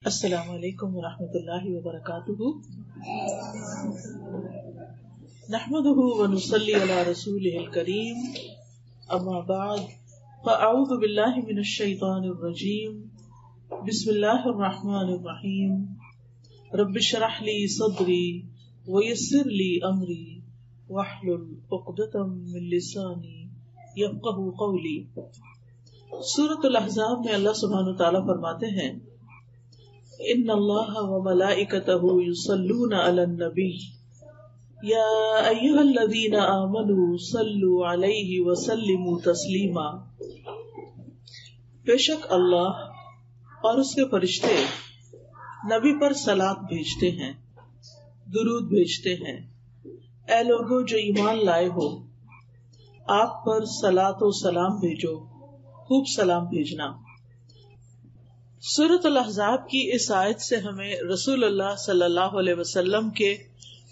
السلام علیکم ورحمۃ اللہ وبرکاتہ، نحمده ونصلی علی رسولہ الکریم، اما بعد فاعوذ باللہ من الشیطان الرجیم، بسم اللہ الرحمن الرحیم، رب اشرح لی صدری ویسر لی امری واحلل عقدۃ من لسانی یفقہوا قولی۔ سورۃ الاحزاب میں اللہ سبحانہ وتعالی فرماتے ہیں ان اللہ وملائکتہ یصلون علی النبی یا ایھا الذین آمنوا صلوا علیہ وسلموا تسلیما۔ بے شک اللہ اور اس کے فرشتے نبی پر صلاۃ بھیجتے ہیں، درود بھیجتے ہیں۔ اے لوگو جو ایمان لائے ہو، آپ پر صلاۃ و سلام بھیجو، خوب سلام بھیجنا۔ سورۃ الاحزاب کی اس آیت سے ہمیں رسول اللہ صلی اللہ علیہ وسلم کے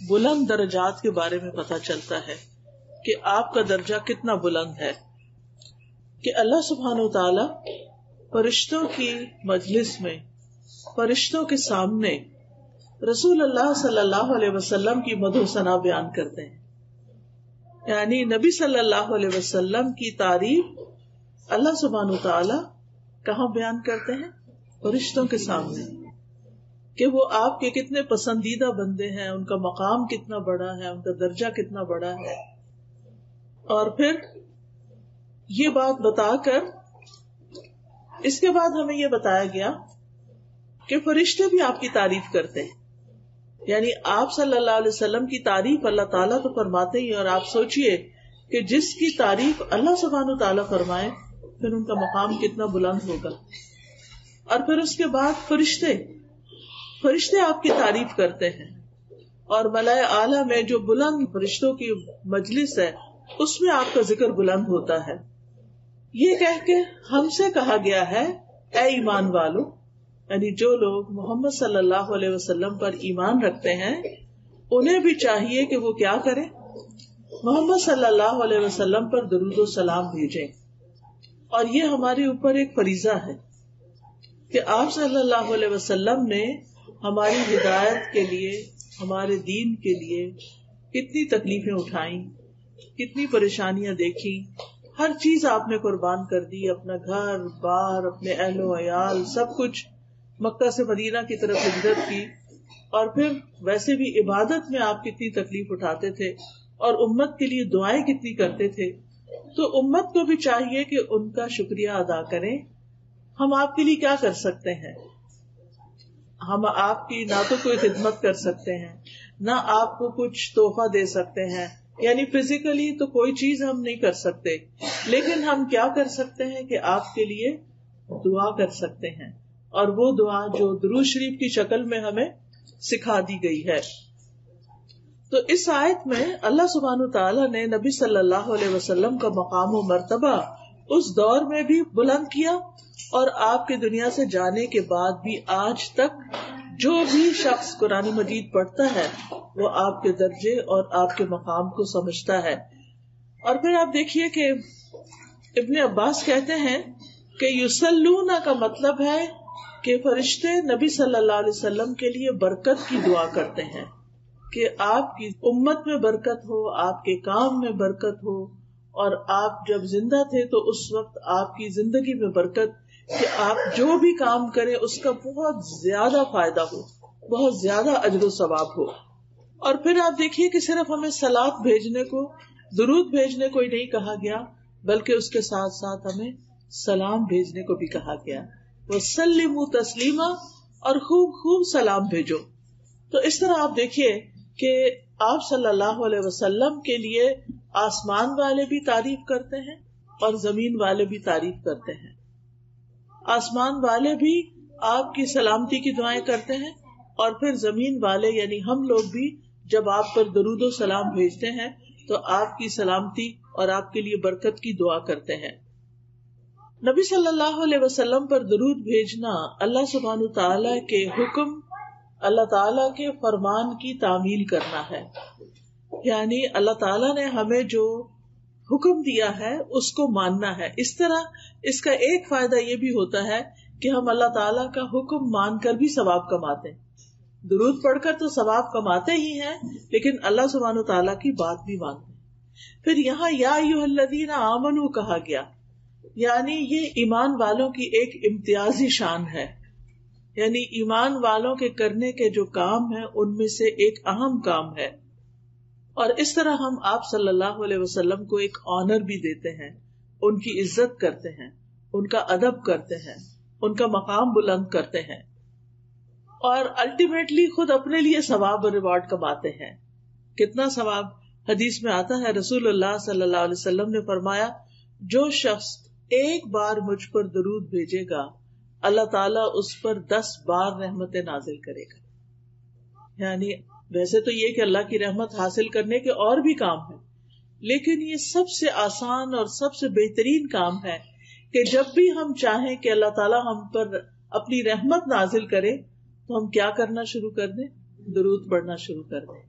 بلند درجات کے بارے میں پتہ چلتا ہے کہ آپ کا درجہ کتنا بلند ہے، کہ اللہ سبحانہ وتعالی فرشتوں کی مجلس میں، فرشتوں کے سامنے رسول اللہ صلی اللہ علیہ وسلم کی مدح و ثنا بیان کرتے ہیں۔ یعنی نبی صلی اللہ علیہ وسلم کی تعریف اللہ سبحانہ وتعالی کہاں بیان کرتے ہیں؟ فرشتوں کے سامنے، کہ وہ آپ کے کتنے پسندیدہ بندے ہیں، ان کا مقام کتنا بڑا ہے، ان کا درجہ کتنا بڑا ہے۔ اور پھر یہ بات بتا کر اس کے بعد ہمیں یہ بتایا گیا کہ فرشتے بھی آپ کی تعریف کرتے ہیں۔ یعنی آپ صلی اللہ علیہ وسلم کی تعریف اللہ تعالیٰ تو فرماتے ہی، اور آپ سوچئے کہ جس کی تعریف اللہ سبحانہ تعالیٰ فرمائے پھر ان کا مقام کتنا بلند ہوگا۔ اور پھر اس کے بعد فرشتے آپ کی تعریف کرتے ہیں، اور ملائے اعلیٰ میں جو بلند فرشتوں کی مجلس ہے اس میں آپ کا ذکر بلند ہوتا ہے۔ یہ کہہ کے ہم سے کہا گیا ہے اے ایمان والو، یعنی جو لوگ محمد صلی اللہ علیہ وسلم پر ایمان رکھتے ہیں انہیں بھی چاہیے کہ وہ کیا کریں؟ محمد صلی اللہ علیہ وسلم پر درود و سلام بھیجیں۔ اور یہ ہمارے اوپر ایک فریضہ ہے کہ آپ صلی اللہ علیہ وسلم نے ہماری ہدایت کے لیے، ہمارے دین کے لیے کتنی تکلیفیں اٹھائیں، کتنی پریشانیاں دیکھی، ہر چیز آپ نے قربان کر دی، اپنا گھر بار، اپنے اہل و عیال، سب کچھ مکہ سے مدینہ کی طرف ہجرت کی، اور پھر ویسے بھی عبادت میں آپ کتنی تکلیف اٹھاتے تھے اور امت کے لیے دعائیں کتنی کرتے تھے۔ تو امت کو بھی چاہیے کہ ان کا شکریہ ادا کریں۔ ہم آپ کے لیے کیا کر سکتے ہیں؟ ہم آپ کی نہ تو کوئی خدمت کر سکتے ہیں، نہ آپ کو کچھ تحفہ دے سکتے ہیں، یعنی فزیکلی تو کوئی چیز ہم نہیں کر سکتے، لیکن ہم کیا کر سکتے ہیں کہ آپ کے لیے دعا کر سکتے ہیں، اور وہ دعا جو درود شریف کی شکل میں ہمیں سکھا دی گئی ہے۔ تو اس آیت میں اللہ سبحانہ تعالیٰ نے نبی صلی اللہ علیہ وسلم کا مقام و مرتبہ اس دور میں بھی بلند کیا، اور آپ کے دنیا سے جانے کے بعد بھی آج تک جو بھی شخص قرآن مجید پڑھتا ہے وہ آپ کے درجے اور آپ کے مقام کو سمجھتا ہے۔ اور پھر آپ دیکھیے کہ ابن عباس کہتے ہیں کہ یصلون کا مطلب ہے کہ فرشتے نبی صلی اللہ علیہ وسلم کے لیے برکت کی دعا کرتے ہیں، کہ آپ کی امت میں برکت ہو، آپ کے کام میں برکت ہو، اور آپ جب زندہ تھے تو اس وقت آپ کی زندگی میں برکت، کہ آپ جو بھی کام کریں اس کا بہت زیادہ فائدہ ہو، بہت زیادہ اجر و ثواب ہو۔ اور پھر آپ دیکھیے کہ صرف ہمیں صلاۃ بھیجنے کو، درود بھیجنے کو ہی نہیں کہا گیا، بلکہ اس کے ساتھ ساتھ ہمیں سلام بھیجنے کو بھی کہا گیا، وَسَلِّمُوا تَسْلِيمًا، اور خوب خوب سلام بھیجو۔ تو اس طرح آپ دیکھیے کہ آپ صلی اللہ علیہ وسلم کے لیے آسمان والے بھی تعریف کرتے ہیں اور زمین والے بھی تعریف کرتے ہیں۔ آسمان والے بھی آپ کی سلامتی کی دعائیں کرتے ہیں، اور پھر زمین والے یعنی ہم لوگ بھی جب آپ پر درود و سلام بھیجتے ہیں تو آپ کی سلامتی اور آپ کے لیے برکت کی دعا کرتے ہیں۔ نبی صلی اللہ علیہ وسلم پر درود بھیجنا اللہ سبحانہ تعالیٰ کے حکم، اللہ تعالیٰ کے فرمان کی تعمیل کرنا ہے۔ یعنی اللہ تعالیٰ نے ہمیں جو حکم دیا ہے اس کو ماننا ہے۔ اس طرح اس کا ایک فائدہ یہ بھی ہوتا ہے کہ ہم اللہ تعالیٰ کا حکم مان کر بھی ثواب کماتے ہیں. درود پڑھ کر تو ثواب کماتے ہی ہیں، لیکن اللہ سبحانہ تعالیٰ کی بات بھی مانتے ہیں. پھر یہاں یا ایھا الذین آمنوا کہا گیا، یعنی یہ ایمان والوں کی ایک امتیازی شان ہے. یعنی ایمان والوں کے کرنے کے جو کام ہیں ان میں سے ایک اہم کام ہے. اور اس طرح ہم آپ صلی اللہ علیہ وسلم کو ایک آنر بھی دیتے ہیں، ان کی عزت کرتے ہیں، ان کا ادب کرتے ہیں، ان کا مقام بلند کرتے ہیں، اور الٹیمیٹلی خود اپنے لیے ثواب اور ریوارڈ کماتے ہیں. کتنا ثواب؟ حدیث میں آتا ہے رسول اللہ صلی اللہ علیہ وسلم نے فرمایا، جو شخص ایک بار مجھ پر درود بھیجے گا اللہ تعالیٰ اس پر 10 بار رحمتیں نازل کرے گا. یعنی ویسے تو یہ کہ اللہ کی رحمت حاصل کرنے کے اور بھی کام ہیں، لیکن یہ سب سے آسان اور سب سے بہترین کام ہے کہ جب بھی ہم چاہیں کہ اللہ تعالیٰ ہم پر اپنی رحمت نازل کرے تو ہم کیا کرنا شروع کر دیں؟ درود پڑھنا شروع کر دیں،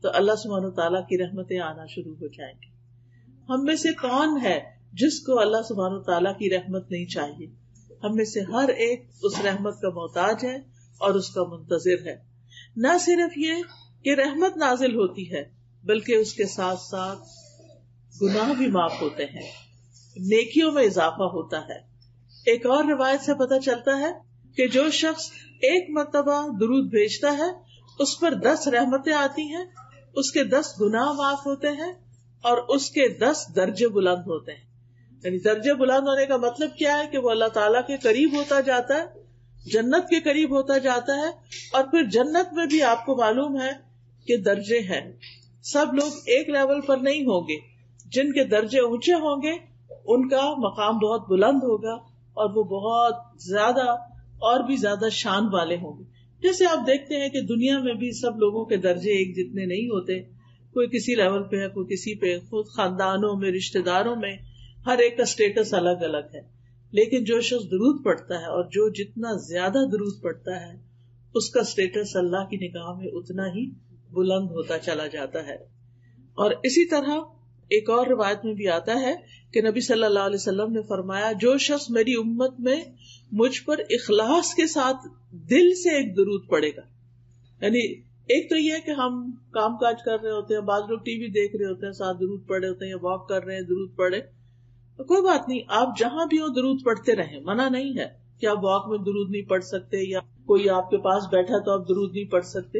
تو اللہ سبحانہ تعالیٰ کی رحمتیں آنا شروع ہو جائیں گی. ہم میں سے کون ہے جس کو اللہ سبحانہ تعالیٰ کی رحمت نہیں چاہیے؟ ہم میں سے ہر ایک اس رحمت کا محتاج ہے اور اس کا منتظر ہے. نہ صرف یہ کہ رحمت نازل ہوتی ہے بلکہ اس کے ساتھ ساتھ گناہ بھی معاف ہوتے ہیں، نیکیوں میں اضافہ ہوتا ہے. ایک اور روایت سے پتہ چلتا ہے کہ جو شخص ایک مرتبہ درود بھیجتا ہے اس پر 10 رحمتیں آتی ہیں، اس کے 10 گناہ معاف ہوتے ہیں اور اس کے 10 درجے بلند ہوتے ہیں. یعنی درجے بلند ہونے کا مطلب کیا ہے کہ وہ اللہ تعالیٰ کے قریب ہوتا جاتا ہے، جنت کے قریب ہوتا جاتا ہے. اور پھر جنت میں بھی آپ کو معلوم ہے کہ درجے ہیں، سب لوگ ایک لیول پر نہیں ہوں گے. جن کے درجے اونچے ہوں گے ان کا مقام بہت بلند ہوگا اور وہ بہت زیادہ اور بھی زیادہ شان والے ہوں گے. جیسے آپ دیکھتے ہیں کہ دنیا میں بھی سب لوگوں کے درجے ایک جتنے نہیں ہوتے، کوئی کسی لیول پہ ہے، کوئی کسی پہ. خود خاندانوں میں، رشتہ داروں میں ہر ایک کا سٹیٹس الگ الگ ہے. لیکن جو شخص درود پڑھتا ہے اور جو جتنا زیادہ درود پڑھتا ہے اس کا سٹیٹس اللہ کی نگاہ میں اتنا ہی بلند ہوتا چلا جاتا ہے. اور اسی طرح ایک اور روایت میں بھی آتا ہے کہ نبی صلی اللہ علیہ وسلم نے فرمایا، جو شخص میری امت میں مجھ پر اخلاص کے ساتھ دل سے ایک درود پڑھے گا. یعنی ایک تو یہ ہے کہ ہم کام کاج کر رہے ہوتے ہیں، بعض لوگ ٹی وی دیکھ رہے ہوتے ہیں، ساتھ درود پڑھے ہوتے ہیں، یا واک کر رہے ہیں درود پڑھے، تو کوئی بات نہیں، آپ جہاں بھی ہو درود پڑھتے رہیں. منع نہیں ہے کہ آپ واک میں درود نہیں پڑھ سکتے، یا کوئی آپ کے پاس بیٹھا تو آپ درود نہیں پڑھ سکتے.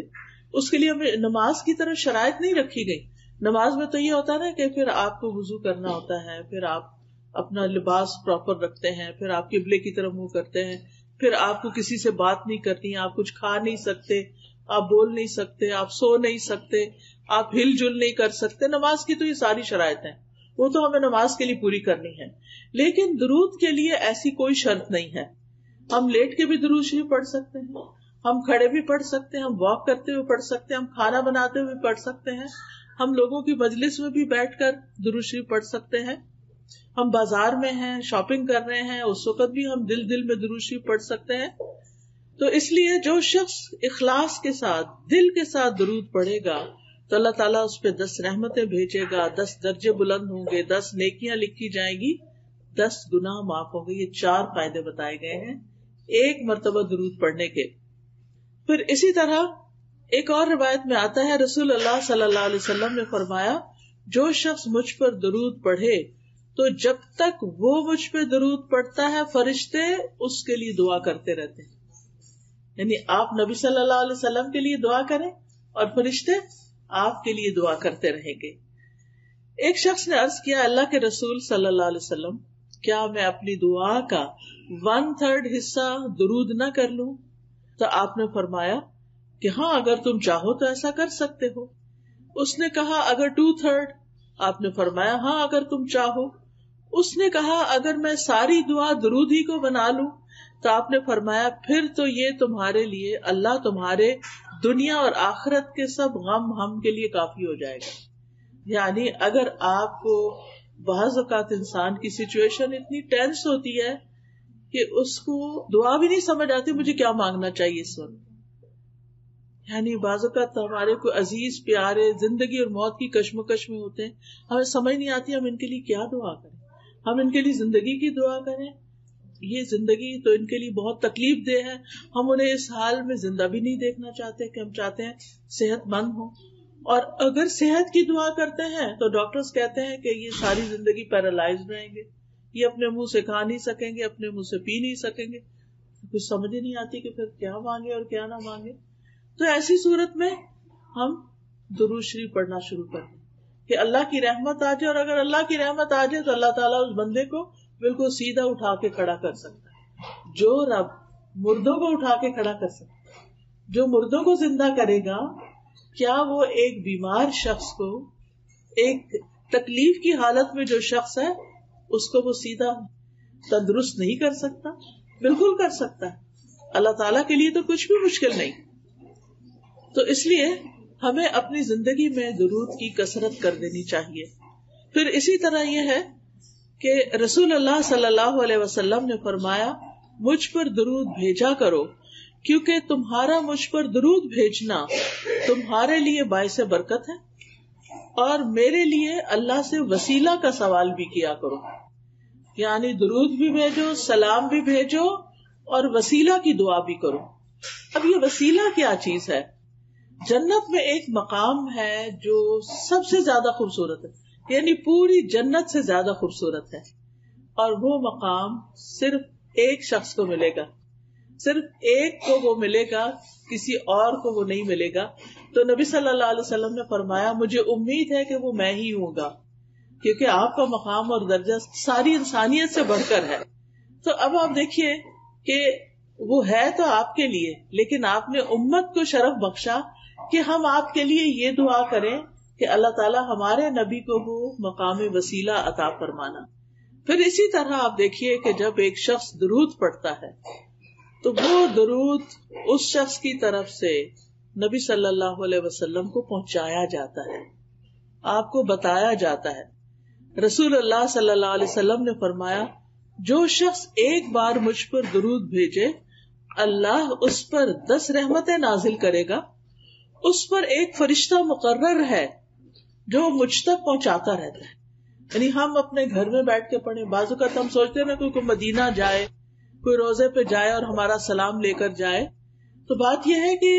اس کے لیے ہمیں نماز کی طرح شرائط نہیں رکھی گئی. نماز میں تو یہ ہوتا ہے نا کہ پھر آپ کو وضو کرنا ہوتا ہے، پھر آپ اپنا لباس پراپر رکھتے ہیں، پھر آپ قبلے کی طرف منہ کرتے ہیں، پھر آپ کو کسی سے بات نہیں کرنی، آپ کچھ کھا نہیں سکتے، آپ بول نہیں سکتے، آپ سو نہیں سکتے، آپ ہل جل نہیں کر سکتے. نماز کی تو یہ ساری شرائط ہیں، وہ تو ہمیں نماز کے لیے پوری کرنی ہے. لیکن درود کے لیے ایسی کوئی شرط نہیں ہے. ہم لیٹ کے بھی درود شریف پڑھ سکتے ہیں، ہم کھڑے بھی پڑھ سکتے ہیں، ہم واک کرتے ہوئے پڑھ سکتے ہیں، ہم کھانا بناتے ہوئے پڑھ سکتے ہیں، ہم لوگوں کی مجلس میں بھی بیٹھ کر درود شریف پڑھ سکتے ہیں، ہم بازار میں ہیں، شاپنگ کر رہے ہیں، اس وقت بھی ہم دل میں درود شریف پڑھ سکتے ہیں. تو اس لیے جو شخص اخلاص کے ساتھ، دل کے ساتھ درود پڑھے گا تو اللہ تعالیٰ اس پہ 10 رحمتیں بھیجے گا، 10 درجے بلند ہوں گے، 10 نیکیاں لکھی جائیں گی، 10 گناہ معاف ہوں گے. یہ 4 فائدے بتائے گئے ہیں ایک مرتبہ درود پڑھنے کے. پھر اسی طرح ایک اور روایت میں آتا ہے، رسول اللہ صلی اللہ علیہ وسلم نے فرمایا، جو شخص مجھ پر درود پڑھے تو جب تک وہ مجھ پہ درود پڑھتا ہے فرشتے اس کے لیے دعا کرتے رہتے ہیں. یعنی آپ نبی صلی اللہ علیہ وسلم کے لیے دعا کریں اور فرشتے آپ کے لیے دعا کرتے رہیں گے. ایک شخص نے عرض کیا، اللہ کے رسول صلی اللہ علیہ وسلم، کیا میں اپنی دعا کا 1/3 حصہ درود نہ کر لوں؟ تو آپ نے فرمایا کہ ہاں، اگر تم چاہو تو ایسا کر سکتے ہو. اس نے کہا اگر 2/3؟ آپ نے فرمایا ہاں، اگر تم چاہو. اس نے کہا اگر میں ساری دعا درود ہی کو بنا لوں؟ تو آپ نے فرمایا پھر تو یہ تمہارے لیے، اللہ تمہارے دنیا اور آخرت کے سب غم ہم کے لیے کافی ہو جائے گا. یعنی اگر آپ کو بعض اوقات انسان کی سچویشن اتنی ٹینس ہوتی ہے کہ اس کو دعا بھی نہیں سمجھ آتی مجھے کیا مانگنا چاہیے اس وقت. یعنی بعض اوقات ہمارے کوئی عزیز پیارے زندگی اور موت کی کشمکش میں ہوتے ہیں، ہمیں سمجھ نہیں آتی ہم ان کے لیے کیا دعا کریں. ہم ان کے لیے زندگی کی دعا کریں یہ زندگی تو ان کے لیے بہت تکلیف دہ ہے. ہم انہیں اس حال میں زندہ بھی نہیں دیکھنا چاہتے کہ ہم چاہتے ہیں صحت مند ہوں. اور اگر صحت کی دعا کرتے ہیں تو ڈاکٹرز کہتے ہیں کہ یہ ساری زندگی پیرالائزڈ رہیں گے, یہ اپنے منہ سے کھا نہیں سکیں گے, اپنے منہ سے پی نہیں سکیں گے. کچھ سمجھ ہی نہیں آتی کہ پھر کیا مانگے اور کیا نہ مانگے. تو ایسی صورت میں ہم درود شریف پڑھنا شروع کر دیں کہ اللہ کی رحمت آ جائے. اور اگر اللہ کی رحمت آ جائے تو اللہ تعالیٰ اس بندے کو بالکل سیدھا اٹھا کے کھڑا کر سکتا ہے. جو رب مردوں کو اٹھا کے کھڑا کر سکتا ہے, جو مردوں کو زندہ کرے گا, کیا وہ ایک بیمار شخص کو, ایک تکلیف کی حالت میں جو شخص ہے اس کو وہ سیدھا تندرست نہیں کر سکتا؟ بالکل کر سکتا ہے. اللہ تعالیٰ کے لیے تو کچھ بھی مشکل نہیں. تو اس لیے ہمیں اپنی زندگی میں درود کی کثرت کر دینی چاہیے. پھر اسی طرح یہ ہے کہ رسول اللہ صلی اللہ علیہ وسلم نے فرمایا مجھ پر درود بھیجا کرو, کیونکہ تمہارا مجھ پر درود بھیجنا تمہارے لیے باعث برکت ہے, اور میرے لیے اللہ سے وسیلہ کا سوال بھی کیا کرو. یعنی درود بھی بھیجو, سلام بھی بھیجو, اور وسیلہ کی دعا بھی کرو. اب یہ وسیلہ کیا چیز ہے؟ جنت میں ایک مقام ہے جو سب سے زیادہ خوبصورت ہے, یعنی پوری جنت سے زیادہ خوبصورت ہے, اور وہ مقام صرف ایک شخص کو ملے گا, صرف ایک کو وہ ملے گا, کسی اور کو وہ نہیں ملے گا. تو نبی صلی اللہ علیہ وسلم نے فرمایا مجھے امید ہے کہ وہ میں ہی ہوں گا, کیونکہ آپ کا مقام اور درجہ ساری انسانیت سے بڑھ کر ہے. تو اب آپ دیکھیے کہ وہ ہے تو آپ کے لیے, لیکن آپ نے امت کو شرف بخشا کہ ہم آپ کے لیے یہ دعا کریں کہ اللہ تعالیٰ ہمارے نبی کو وہ مقام وسیلہ عطا فرمانا. پھر اسی طرح آپ دیکھیے کہ جب ایک شخص درود پڑھتا ہے تو وہ درود اس شخص کی طرف سے نبی صلی اللہ علیہ وسلم کو پہنچایا جاتا ہے, آپ کو بتایا جاتا ہے. رسول اللہ صلی اللہ علیہ وسلم نے فرمایا جو شخص ایک بار مجھ پر درود بھیجے اللہ اس پر 10 رحمتیں نازل کرے گا. اس پر ایک فرشتہ مقرر ہے جو مجھ تک پہنچاتا رہتا ہے. یعنی ہم اپنے گھر میں بیٹھ کے پڑھیں, بعض اوقات ہم سوچتے ہیں نا کوئی مدینہ جائے, کوئی روزے پہ جائے اور ہمارا سلام لے کر جائے, تو بات یہ ہے کہ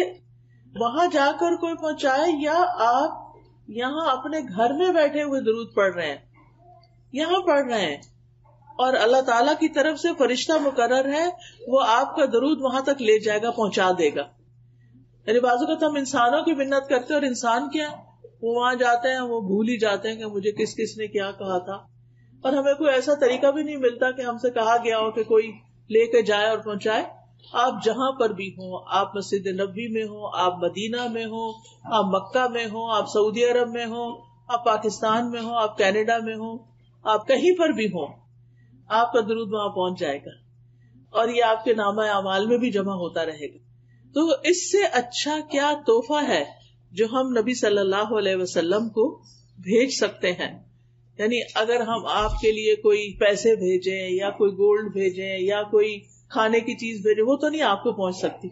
وہاں جا کر کوئی پہنچائے, یا آپ یہاں اپنے گھر میں بیٹھے ہوئے درود پڑھ رہے ہیں, یہاں پڑھ رہے ہیں, اور اللہ تعالیٰ کی طرف سے فرشتہ مقرر ہے, وہ آپ کا درود وہاں تک لے جائے گا, پہنچا دے گا. یعنی بعض اوقات ہم انسانوں کی منت کرتے ہیں, اور انسان کیا وہ وہاں جاتے ہیں وہ بھول ہی جاتے ہیں کہ مجھے کس کس نے کیا کہا تھا, اور ہمیں کوئی ایسا طریقہ بھی نہیں ملتا کہ ہم سے کہا گیا ہو کہ کوئی لے کے جائے اور پہنچائے. آپ جہاں پر بھی ہوں, آپ مسجد نبوی میں ہوں, آپ مدینہ میں ہوں, آپ مکہ میں ہوں, آپ سعودی عرب میں ہوں, آپ پاکستان میں ہوں, آپ کینیڈا میں ہوں, آپ کہیں پر بھی ہوں, آپ کا درود وہاں پہنچ جائے گا, اور یہ آپ کے نامہ اعمال میں بھی جمع ہوتا رہے گا. تو اس سے اچھا کیا تحفہ ہے جو ہم نبی صلی اللہ علیہ وسلم کو بھیج سکتے ہیں. یعنی اگر ہم آپ کے لیے کوئی پیسے بھیجیں, یا کوئی گولڈ بھیجیں, یا کوئی کھانے کی چیز بھیجیں, وہ تو نہیں آپ کو پہنچ سکتی,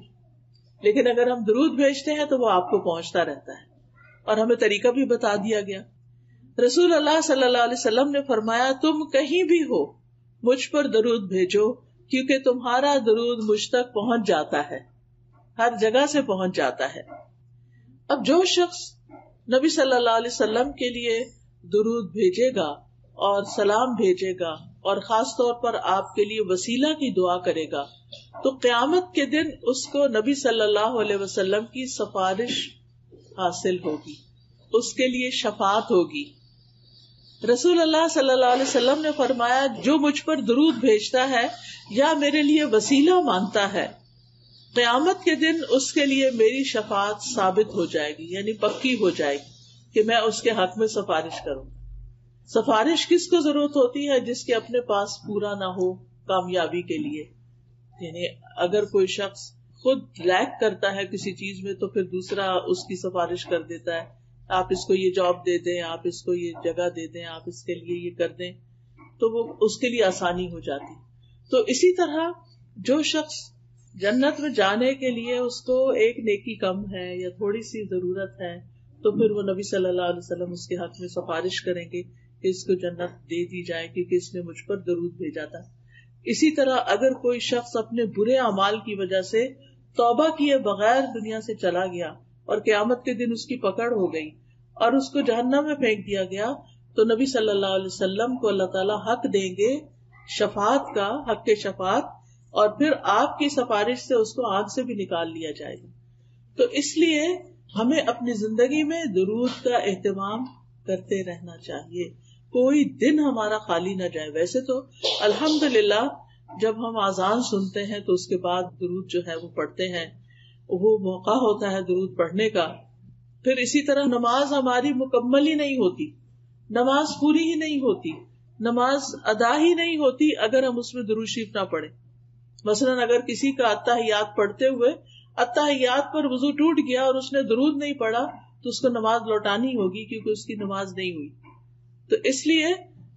لیکن اگر ہم درود بھیجتے ہیں تو وہ آپ کو پہنچتا رہتا ہے. اور ہمیں طریقہ بھی بتا دیا گیا. رسول اللہ صلی اللہ علیہ وسلم نے فرمایا تم کہیں بھی ہو مجھ پر درود بھیجو, کیونکہ تمہارا درود مجھ تک پہنچ جاتا ہے, ہر جگہ سے پہنچ جاتا ہے. اب جو شخص نبی صلی اللہ علیہ وسلم کے لیے درود بھیجے گا اور سلام بھیجے گا, اور خاص طور پر آپ کے لیے وسیلہ کی دعا کرے گا, تو قیامت کے دن اس کو نبی صلی اللہ علیہ وسلم کی سفارش حاصل ہوگی, اس کے لیے شفاعت ہوگی. رسول اللہ صلی اللہ علیہ وسلم نے فرمایا جو مجھ پر درود بھیجتا ہے یا میرے لیے وسیلہ مانگتا ہے, قیامت کے دن اس کے لیے میری شفاعت ثابت ہو جائے گی, یعنی پکی ہو جائے گی کہ میں اس کے حق میں سفارش کروں. سفارش کس کو ضرورت ہوتی ہے؟ جس کے اپنے پاس پورا نہ ہو کامیابی کے لیے. یعنی اگر کوئی شخص خود لیک کرتا ہے کسی چیز میں تو پھر دوسرا اس کی سفارش کر دیتا ہے, آپ اس کو یہ جاب دے دیں, آپ اس کو یہ جگہ دے دیں, آپ اس کے لیے یہ کر دیں, تو وہ اس کے لیے آسانی ہو جاتی. تو اسی طرح جو شخص جنت میں جانے کے لیے اس کو ایک نیکی کم ہے یا تھوڑی سی ضرورت ہے, تو پھر وہ نبی صلی اللہ علیہ وسلم اس کے حق میں سفارش کریں گے کہ اس کو جنت دے دی جائے, کیونکہ اس نے مجھ پر درود بھیجا تھا. اسی طرح اگر کوئی شخص اپنے برے اعمال کی وجہ سے توبہ کیے بغیر دنیا سے چلا گیا اور قیامت کے دن اس کی پکڑ ہو گئی اور اس کو جہنم میں پھینک دیا گیا، تو نبی صلی اللہ علیہ وسلم کو اللہ تعالیٰ حق دیں گے شفاعت کا، حق کے شفاعت، اور پھر آپ کی سفارش سے اس کو آگ سے بھی نکال لیا جائے گا۔ تو اس لیے ہمیں اپنی زندگی میں درود کا اہتمام کرتے رہنا چاہیے، کوئی دن ہمارا خالی نہ جائے۔ ویسے تو الحمدللہ جب ہم اذان سنتے ہیں تو اس کے بعد درود جو ہے وہ پڑھتے ہیں، وہ موقع ہوتا ہے درود پڑھنے کا۔ پھر اسی طرح نماز ہماری مکمل ہی نہیں ہوتی، نماز پوری ہی نہیں ہوتی، نماز ادا ہی نہیں ہوتی اگر ہم اس میں درود شریف نہ پڑھیں۔ مثلاً اگر کسی کا اتحیات پڑھتے ہوئے اتحیات پر وضو ٹوٹ گیا اور اس نے درود نہیں پڑھا تو اس کو نماز لوٹانی ہوگی، کیونکہ اس کی نماز نہیں ہوئی۔ تو اس لیے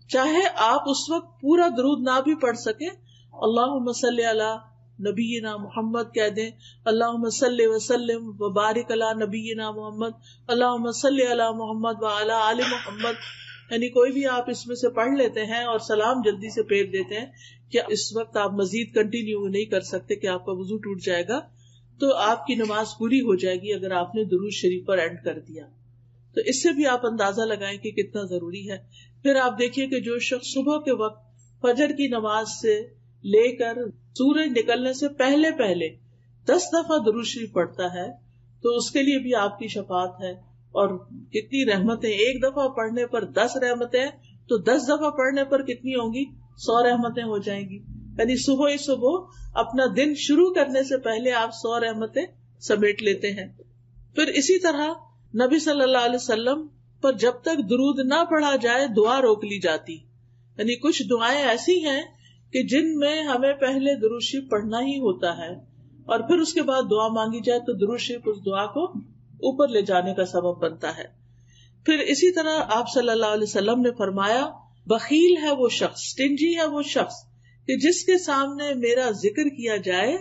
چاہے آپ اس وقت پورا درود نہ بھی پڑھ سکیں، اللہم صلی علی نبینا محمد کہہ دیں، اللہم صلی وسلم وبارک علی نبینا محمد، اللہم صلی علی محمد وعلی آل محمد، یعنی کوئی بھی آپ اس میں سے پڑھ لیتے ہیں اور سلام جلدی سے پھیر دیتے ہیں کہ اس وقت آپ مزید کنٹینیو نہیں کر سکتے کہ آپ کا وضو ٹوٹ جائے گا، تو آپ کی نماز پوری ہو جائے گی اگر آپ نے درود شریف پر اینڈ کر دیا۔ تو اس سے بھی آپ اندازہ لگائیں کہ کتنا ضروری ہے۔ پھر آپ دیکھیے کہ جو شخص صبح کے وقت فجر کی نماز سے لے کر سورج نکلنے سے پہلے 10 دفعہ درود شریف پڑھتا ہے تو اس کے لیے بھی آپ کی شفاعت ہے۔ اور کتنی رحمتیں، ایک دفعہ پڑھنے پر 10 رحمتیں، تو 10 دفعہ پڑھنے پر کتنی ہوں گی؟ 100 رحمتیں ہو جائیں گی۔ یعنی صبح ہی صبح اپنا دن شروع کرنے سے پہلے آپ 100 رحمتیں سمیٹ لیتے ہیں۔ پھر اسی طرح نبی صلی اللہ علیہ وسلم پر جب تک درود نہ پڑھا جائے دعا روک لی جاتی۔ یعنی کچھ دعائیں ایسی ہیں کہ جن میں ہمیں پہلے درود شریف پڑھنا ہی ہوتا ہے اور پھر اس کے بعد دعا مانگی جائے تو درود شریف اس دعا کو اوپر لے جانے کا سبب بنتا ہے۔ پھر اسی طرح آپ صلی اللہ علیہ وسلم نے فرمایا، بخیل ہے وہ شخص، سٹنجی ہے وہ شخص کہ جس کے سامنے میرا ذکر کیا جائے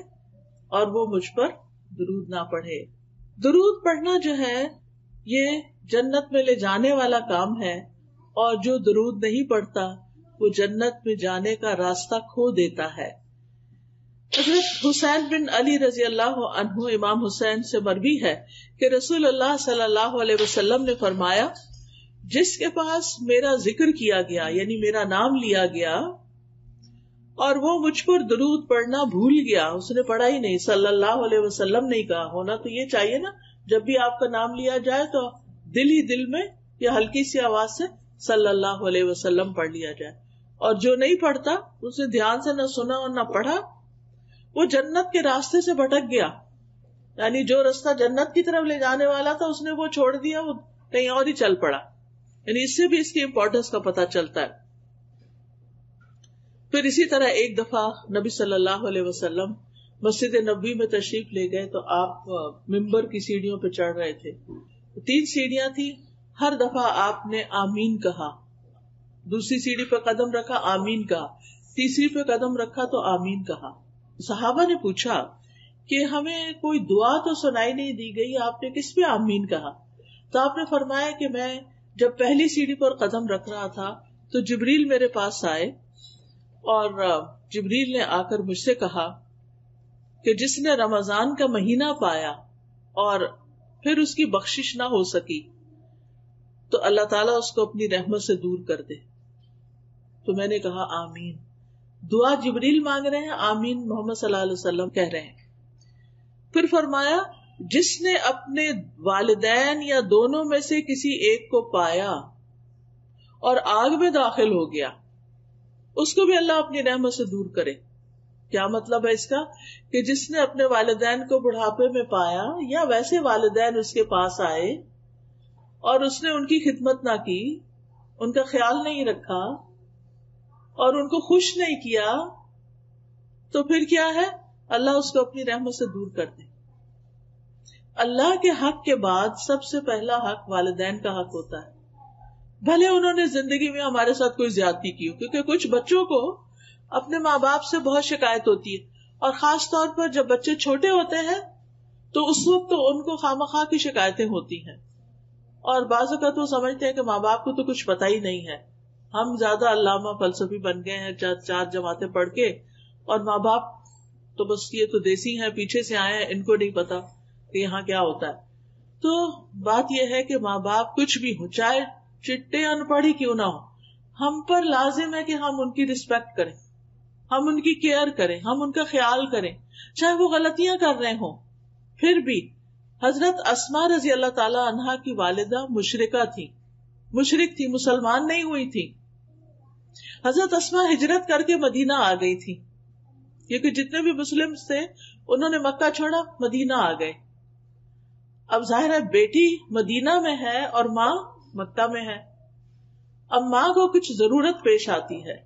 اور وہ مجھ پر درود نہ پڑھے۔ درود پڑھنا جو ہے یہ جنت میں لے جانے والا کام ہے، اور جو درود نہیں پڑھتا وہ جنت میں جانے کا راستہ کھو دیتا ہے۔ حضرت حسین بن علی رضی اللہ عنہ امام حسین سے مروی ہے کہ رسول اللہ صلی اللہ علیہ وسلم نے فرمایا، جس کے پاس میرا ذکر کیا گیا یعنی میرا نام لیا گیا اور وہ مجھ پر درود پڑھنا بھول گیا، اس نے پڑھا ہی نہیں، صلی اللہ علیہ وسلم نہیں کہا، ہونا تو یہ چاہیے نا، جب بھی آپ کا نام لیا جائے تو دل ہی دل میں یا ہلکی سی آواز سے صلی اللہ علیہ وسلم پڑھ لیا جائے۔ اور جو نہیں پڑھتا، اس نے دھیان سے نہ سنا اور نہ پڑھا، وہ جنت کے راستے سے بھٹک گیا، یعنی جو راستہ جنت کی طرف لے جانے والا تھا اس نے وہ چھوڑ دیا، وہ کہیں اور ہی چل پڑا۔ یعنی اس سے بھی اس کی امپورٹنس کا پتہ چلتا ہے۔ پھر اسی طرح ایک دفعہ نبی صلی اللہ علیہ وسلم مسجد نبوی میں تشریف لے گئے تو آپ ممبر کی سیڑھیوں پہ چڑھ رہے تھے، 3 سیڑھیاں تھی، ہر دفعہ آپ نے آمین کہا، دوسری سیڑھی پہ قدم رکھا آمین کہا، تیسری پہ قدم رکھا تو آمین کہا۔ صحابہ نے پوچھا کہ ہمیں کوئی دعا تو سنائی نہیں دی گئی، آپ نے کس پہ آمین کہا؟ تو آپ نے فرمایا کہ میں جب پہلی سیڑھی پر قدم رکھ رہا تھا تو جبریل میرے پاس آئے اور جبریل نے آ کر مجھ سے کہا کہ جس نے رمضان کا مہینہ پایا اور پھر اس کی بخشش نہ ہو سکی تو اللہ تعالیٰ اس کو اپنی رحمت سے دور کر دے۔ تو میں نے کہا آمین۔ دعا جبریل مانگ رہے ہیں، آمین محمد صلی اللہ علیہ وسلم کہہ رہے ہیں۔ پھر فرمایا، جس نے اپنے والدین یا دونوں میں سے کسی ایک کو پایا اور آگ میں داخل ہو گیا، اس کو بھی اللہ اپنی رحمت سے دور کرے۔ کیا مطلب ہے اس کا؟ کہ جس نے اپنے والدین کو بڑھاپے میں پایا یا ویسے والدین اس کے پاس آئے اور اس نے ان کی خدمت نہ کی، ان کا خیال نہیں رکھا اور ان کو خوش نہیں کیا، تو پھر کیا ہے؟ اللہ اس کو اپنی رحمت سے دور کر دے۔ اللہ کے حق کے بعد سب سے پہلا حق والدین کا حق ہوتا ہے، بھلے انہوں نے زندگی میں ہمارے ساتھ کوئی زیادتی کی ہو، کیونکہ کچھ بچوں کو اپنے ماں باپ سے بہت شکایت ہوتی ہے، اور خاص طور پر جب بچے چھوٹے ہوتے ہیں تو اس وقت تو ان کو خواہ کی شکایتیں ہوتی ہیں، اور بعض اوقات وہ سمجھتے ہیں کہ ماں باپ کو تو کچھ پتہ ہی نہیں ہے، ہم زیادہ علامہ فلسفی بن گئے ہیں، 4 جماعتیں پڑھ کے اور ماں باپ تو بس یہ تو دیسی ہیں، پیچھے سے آئے ہیں، ان کو نہیں پتا کہ یہاں کیا ہوتا ہے. تو بات یہ ہے کہ ماں باپ کچھ بھی ہو، چاہے چٹے ان پڑھ ہی کیوں نہ ہو، ہم پر لازم ہے کہ ہم ان کی رسپیکٹ کریں، ہم ان کی کیئر کریں، ہم ان کا خیال کریں، چاہے وہ غلطیاں کر رہے ہوں. پھر بھی حضرت اسماء رضی اللہ تعالی عنہا کی والدہ مشرکہ تھی، مشرک تھی، مسلمان نہیں ہوئی تھی. حضرت اسماء ہجرت کر کے مدینہ آ گئی تھی، کیونکہ جتنے بھی مسلم تھے انہوں نے مکہ چھوڑا، مدینہ آ گئے. اب ظاہر ہے بیٹی مدینہ میں ہے اور ماں مکہ میں ہے. اب ماں کو کچھ ضرورت پیش آتی ہے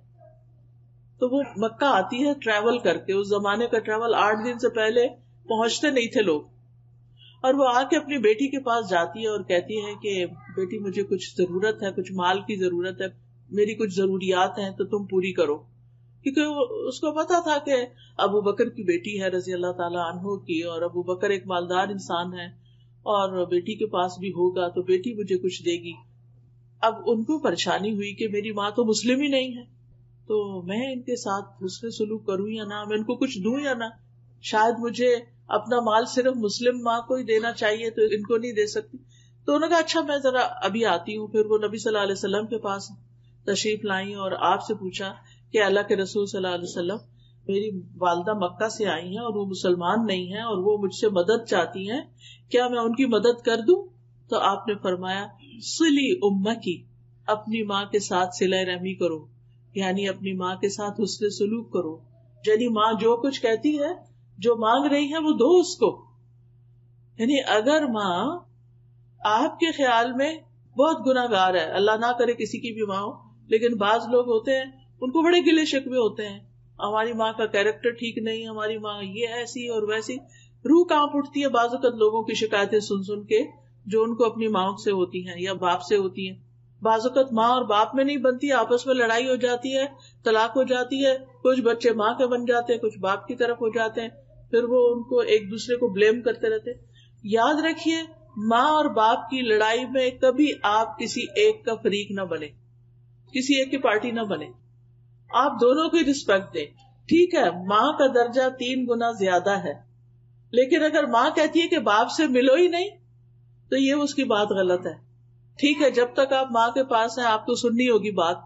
تو وہ مکہ آتی ہے ٹریول کر کے. اس زمانے کا ٹریول 8 دن سے پہلے پہنچتے نہیں تھے لوگ. اور وہ آ کے اپنی بیٹی کے پاس جاتی ہے اور کہتی ہے کہ بیٹی مجھے کچھ ضرورت ہے، کچھ مال کی ضرورت ہے، میری کچھ ضروریات ہیں تو تم پوری کرو. کیونکہ اس کو پتا تھا کہ ابو بکر کی بیٹی ہے رضی اللہ تعالیٰ عنہ کی، اور ابو بکر ایک مالدار انسان ہے اور بیٹی کے پاس بھی ہوگا تو بیٹی مجھے کچھ دے گی. اب ان کو پریشانی ہوئی کہ میری ماں تو مسلم ہی نہیں ہے، تو میں ان کے ساتھ حسن سلوک کروں یا نہ، میں ان کو کچھ دوں یا نہ. شاید مجھے اپنا مال صرف مسلم ماں کو ہی دینا چاہیے تو ان کو نہیں دے سکتی. تو انہوں نے کہا اچھا میں ذرا ابھی آتی ہوں. پھر وہ نبی صلی اللہ علیہ وسلم کے پاس تشریف لائیں اور آپ سے پوچھا کہ اللہ کے رسول صلی اللہ علیہ وسلم میری والدہ مکہ سے آئی ہیں اور وہ مسلمان نہیں ہیں اور وہ مجھ سے مدد چاہتی ہیں، کیا میں ان کی مدد کر دوں؟ تو آپ نے فرمایا صلی امکی، اپنی ماں کے ساتھ صلہ رحمی کرو، یعنی اپنی ماں کے ساتھ حسن سلوک کرو. یعنی ماں جو کچھ کہتی ہے، جو مانگ رہی ہے وہ دو اس کو. یعنی اگر ماں آپ کے خیال میں بہت گناہ گار ہے، اللہ نہ کرے کسی کی بھی ماں ہو، لیکن بعض لوگ ہوتے ہیں ان کو بڑے گلے شکوے ہوتے ہیں، ہماری ماں کا کیریکٹر ٹھیک نہیں، ہماری ماں یہ ایسی اور ویسی. روح کانپ اٹھتی ہے بعض اوقات لوگوں کی شکایتیں سن سن کے جو ان کو اپنی ماں سے ہوتی ہیں یا باپ سے ہوتی ہیں. بعض اوقات ماں اور باپ میں نہیں بنتی، آپس میں لڑائی ہو جاتی ہے، طلاق ہو جاتی ہے، کچھ بچے ماں کے بن جاتے ہیں، کچھ باپ کی طرف ہو جاتے ہیں، پھر وہ ان کو ایک دوسرے کو بلیم کرتے رہتے. یاد رکھیے ماں اور باپ کی لڑائی میں کبھی آپ کسی ایک کا فریق نہ بنے، کسی ایک کی پارٹی نہ بنے، آپ دونوں کی رسپیکٹ دیں. ٹھیک ہے ماں کا درجہ 3 گنا زیادہ ہے، لیکن اگر ماں کہتی ہے کہ باپ سے ملو ہی نہیں تو یہ اس کی بات غلط ہے. ٹھیک ہے جب تک آپ ماں کے پاس ہیں آپ کو سننی ہوگی بات،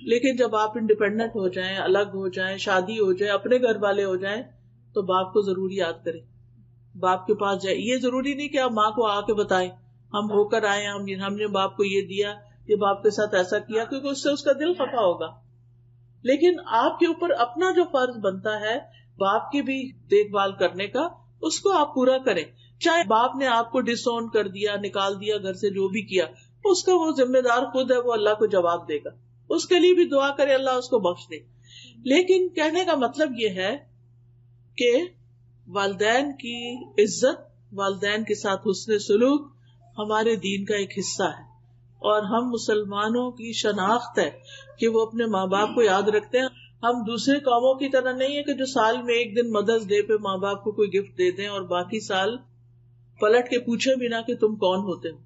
لیکن جب آپ انڈیپینڈنٹ ہو جائیں، الگ ہو جائیں، شادی ہو جائے، اپنے گھر والے ہو جائیں تو باپ کو ضرور یاد کریں، باپ کے پاس جائے. یہ ضروری نہیں کہ آپ ماں کو آ کے بتائیں ہم ہو کر آئے، ہم نے باپ کو یہ دیا، یہ باپ کے ساتھ ایسا کیا، کیونکہ اس سے اس کا دل خفا ہوگا. لیکن آپ کے اوپر اپنا جو فرض بنتا ہے باپ کی بھی دیکھ بھال کرنے کا، اس کو آپ پورا کریں. چاہے باپ نے آپ کو ڈس اون کر دیا، نکال دیا گھر سے، جو بھی کیا اس کا وہ ذمہ دار خود ہے، وہ اللہ کو جواب دے گا. اس کے لیے بھی دعا کرے اللہ اس کو بخش دے. لیکن کہنے کا مطلب یہ ہے کہ والدین کی عزت، والدین کے ساتھ حسن سلوک ہمارے دین کا ایک حصہ ہے، اور ہم مسلمانوں کی شناخت ہے کہ وہ اپنے ماں باپ کو یاد رکھتے ہیں. ہم دوسرے قوموں کی طرح نہیں ہے کہ جو سال میں ایک دن مدرس ڈے پہ ماں باپ کو کوئی گفٹ دے دیں اور باقی سال پلٹ کے پوچھیں بھی نہ کہ تم کون ہوتے ہو.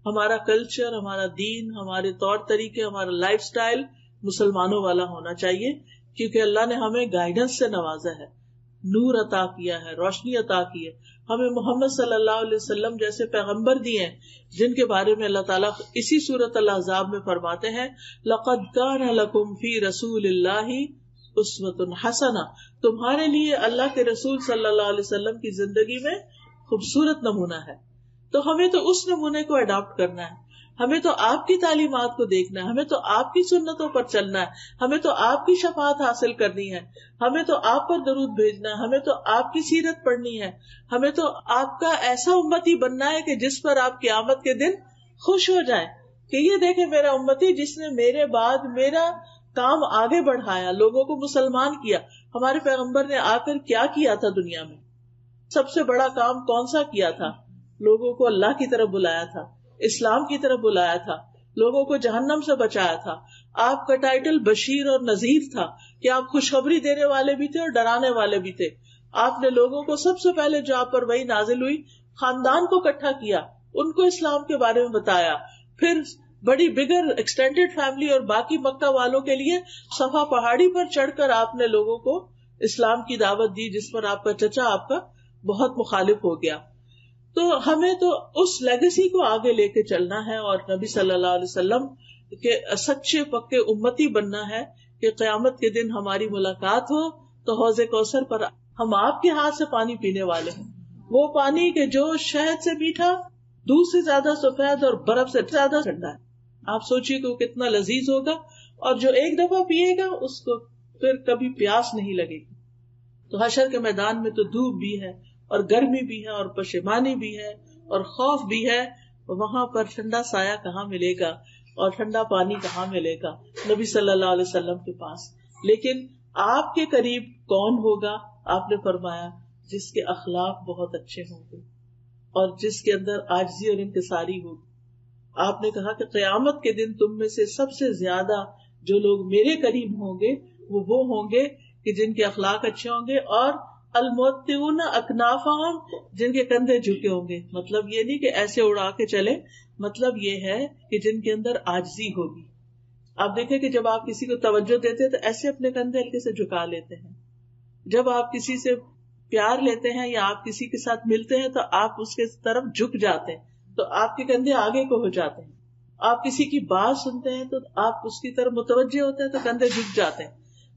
ہمارا کلچر، ہمارا دین، ہمارے طور طریقے، ہمارا لائف سٹائل مسلمانوں والا ہونا چاہیے، کیونکہ اللہ نے ہمیں گائیڈنس سے نوازا ہے، نور عطا کیا ہے، روشنی عطا کی ہے. ہمیں محمد صلی اللہ علیہ وسلم جیسے پیغمبر دیے ہیں جن کے بارے میں اللہ تعالیٰ اسی سورۃ الاحزاب میں فرماتے ہیں لَقَدْ كَانَ لَكُمْ فِي رَسُولِ اللَّهِ أُسْوَةٌ حَسَنَةٌ، تمہارے لیے اللہ کے رسول صلی اللہ علیہ وسلم کی زندگی میں خوبصورت نمونہ ہے. تو ہمیں تو اس نمونے کو اڈاپٹ کرنا ہے، ہمیں تو آپ کی تعلیمات کو دیکھنا ہے، ہمیں تو آپ کی سنتوں پر چلنا ہے، ہمیں تو آپ کی شفاعت حاصل کرنی ہے، ہمیں تو آپ پر درود بھیجنا ہے، ہمیں تو آپ کی سیرت پڑھنی ہے، ہمیں تو آپ کا ایسا امتی بننا ہے کہ جس پر آپ قیامت کے دن خوش ہو جائیں کہ یہ دیکھیں میرا امتی جس نے میرے بعد میرا کام آگے بڑھایا، لوگوں کو مسلمان کیا. ہمارے پیغمبر نے آ کر کیا کیا تھا دنیا میں؟ سب سے بڑا کام کون سا کیا تھا؟ لوگوں کو اللہ کی طرف بلایا تھا، اسلام کی طرف بلایا تھا، لوگوں کو جہنم سے بچایا تھا. آپ کا ٹائٹل بشیر اور نذیر تھا کہ آپ خوشخبری دینے والے بھی تھے اور ڈرانے والے بھی تھے. آپ نے لوگوں کو سب سے پہلے جو آپ پر وحی نازل ہوئی خاندان کو اکٹھا کیا، ان کو اسلام کے بارے میں بتایا، پھر بڑی بگر ایکسٹینڈیڈ فیملی اور باقی مکہ والوں کے لیے صفا پہاڑی پر چڑھ کر آپ نے لوگوں کو اسلام کی دعوت دی جس پر آپ کا چچا آپ کا بہت مخالف ہو گیا. تو ہمیں تو اس لیگیسی کو آگے لے کے چلنا ہے اور نبی صلی اللہ علیہ وسلم کے سچے پکے امتی بننا ہے کہ قیامت کے دن ہماری ملاقات ہو تو حوض کوثر پر ہم آپ کے ہاتھ سے پانی پینے والے ہیں. وہ پانی کہ جو شہد سے میٹھا، دودھ سے زیادہ سفید اور برف سے زیادہ ٹھنڈا ہے. آپ سوچیے کہ وہ کتنا لذیذ ہوگا، اور جو ایک دفعہ پیے گا اس کو پھر کبھی پیاس نہیں لگے گی. تو حشر کے میدان میں تو دھوپ بھی ہے اور گرمی بھی ہے اور پشیمانی بھی ہے اور خوف بھی ہے. وہاں پر ٹھنڈا سایہ کہاں ملے گا اور ٹھنڈا پانی کہاں ملے گا؟ نبی صلی اللہ علیہ وسلم کے پاس. لیکن آپ کے قریب کون ہوگا؟ آپ نے فرمایا جس کے اخلاق بہت اچھے ہوں گے اور جس کے اندر عاجزی اور انکساری ہوگی. آپ نے کہا کہ قیامت کے دن تم میں سے سب سے زیادہ جو لوگ میرے قریب ہوں گے وہ ہوں گے کہ جن کے اخلاق اچھے ہوں گے، اور الموتیون اکنافہم، جن کے کندھے جھکے ہوں گے. مطلب یہ نہیں کہ ایسے اڑا کے چلے، مطلب یہ ہے کہ جن کے اندر عاجزی ہوگی. آپ دیکھیں کہ جب آپ کسی کو توجہ دیتے ہیں تو ایسے اپنے کندھے ہلکے سے جھکا لیتے ہیں. جب آپ کسی سے پیار لیتے ہیں یا آپ کسی کے ساتھ ملتے ہیں تو آپ اس کے طرف جھک جاتے ہیں، تو آپ کے کندھے آگے کو ہو جاتے ہیں. آپ کسی کی بات سنتے ہیں تو آپ اس کی طرف متوجہ ہوتے ہیں تو کندھے جھک جاتے ہیں.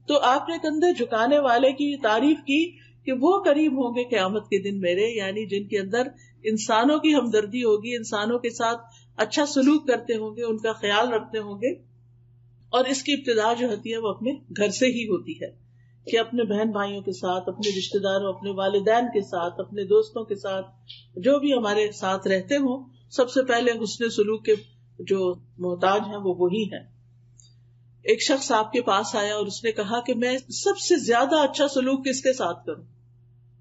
تو آپ نے کندھے جھکانے والے کی تعریف کی کہ وہ قریب ہوں گے قیامت کے دن میرے، یعنی جن کے اندر انسانوں کی ہمدردی ہوگی، انسانوں کے ساتھ اچھا سلوک کرتے ہوں گے، ان کا خیال رکھتے ہوں گے. اور اس کی ابتدا جو ہوتی ہے وہ اپنے گھر سے ہی ہوتی ہے کہ اپنے بہن بھائیوں کے ساتھ، اپنے رشتے داروں، اپنے والدین کے ساتھ، اپنے دوستوں کے ساتھ، جو بھی ہمارے ساتھ رہتے ہوں، سب سے پہلے حسن سلوک کے جو محتاج ہیں وہ وہی ہیں. ایک شخص آپ کے پاس آیا اور اس نے کہا کہ میں سب سے زیادہ اچھا سلوک کس کے ساتھ کروں؟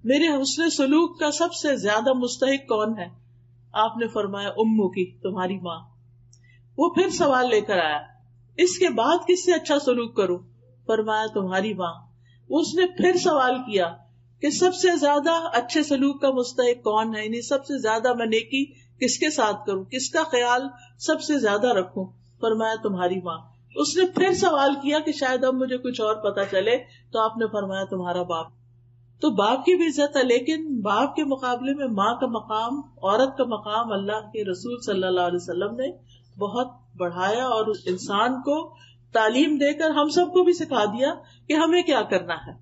میرے حسن سلوک کا سب سے زیادہ مستحق کون ہے؟ آپ نے فرمایا امو کی، تمہاری ماں. وہ پھر سوال لے کر آیا، اس کے بعد کس سے اچھا سلوک کروں؟ فرمایا تمہاری ماں. اس نے پھر سوال کیا کہ سب سے زیادہ اچھے سلوک کا مستحق کون ہے، یعنی سب سے زیادہ میں نیکی کس کے ساتھ کروں، کس کا خیال سب سے زیادہ رکھوں؟ فرمایا تمہاری ماں. اس نے پھر سوال کیا کہ شاید اب مجھے کچھ اور پتا چلے، تو آپ نے فرمایا تمہارا باپ. تو باپ کی بھی عزت ہے، لیکن باپ کے مقابلے میں ماں کا مقام، عورت کا مقام اللہ کے رسول صلی اللہ علیہ وسلم نے بہت بڑھایا، اور اس انسان کو تعلیم دے کر ہم سب کو بھی سکھا دیا کہ ہمیں کیا کرنا ہے.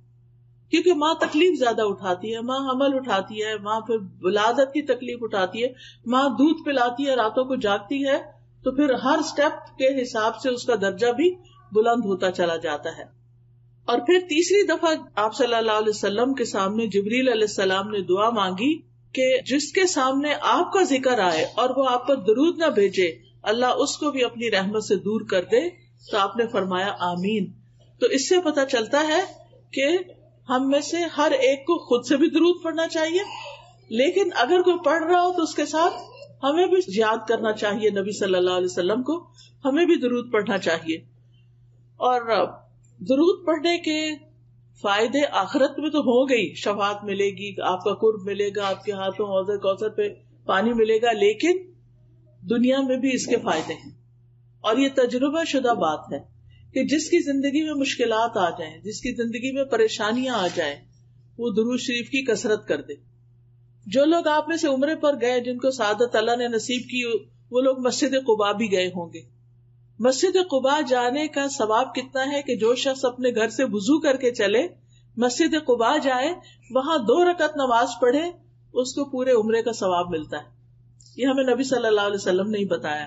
کیونکہ ماں تکلیف زیادہ اٹھاتی ہے، ماں حمل اٹھاتی ہے، ماں پھر ولادت کی تکلیف اٹھاتی ہے، ماں دودھ پلاتی ہے، راتوں کو جاگتی ہے، تو پھر ہر سٹیپ کے حساب سے اس کا درجہ بھی بلند ہوتا چلا جاتا ہے. اور پھر تیسری دفعہ آپ صلی اللہ علیہ وسلم کے سامنے جبریل علیہ السلام نے دعا مانگی کہ جس کے سامنے آپ کا ذکر آئے اور وہ آپ پر درود نہ بھیجے، اللہ اس کو بھی اپنی رحمت سے دور کر دے. تو آپ نے فرمایا آمین. تو اس سے پتہ چلتا ہے کہ ہم میں سے ہر ایک کو خود سے بھی درود پڑھنا چاہیے، لیکن اگر کوئی پڑھ رہا ہو تو اس کے ساتھ ہمیں بھی یاد کرنا چاہیے نبی صلی اللہ علیہ وسلم کو، ہمیں بھی درود پڑھنا چاہیے. اور درود پڑھنے کے فائدے آخرت میں تو ہو گئی، شفاعت ملے گی، آپ کا قرب ملے گا، آپ کے ہاتھوں حوض کوثر پہ پانی ملے گا، لیکن دنیا میں بھی اس کے فائدے ہیں. اور یہ تجربہ شدہ بات ہے کہ جس کی زندگی میں مشکلات آ جائیں، جس کی زندگی میں پریشانیاں آ جائیں، وہ درود شریف کی کثرت کر دے. جو لوگ آپ میں سے عمرے پر گئے، جن کو سعادت اللہ نے نصیب کی، وہ لوگ مسجد قباء بھی گئے ہوں گے. مسجد قباء جانے کا ثواب کتنا ہے کہ جو شخص اپنے گھر سے وضو کر کے چلے، مسجد قباء جائے، وہاں 2 رکعت نماز پڑھے، اس کو پورے عمرے کا ثواب ملتا ہے. یہ ہمیں نبی صلی اللہ علیہ وسلم نے ہی بتایا.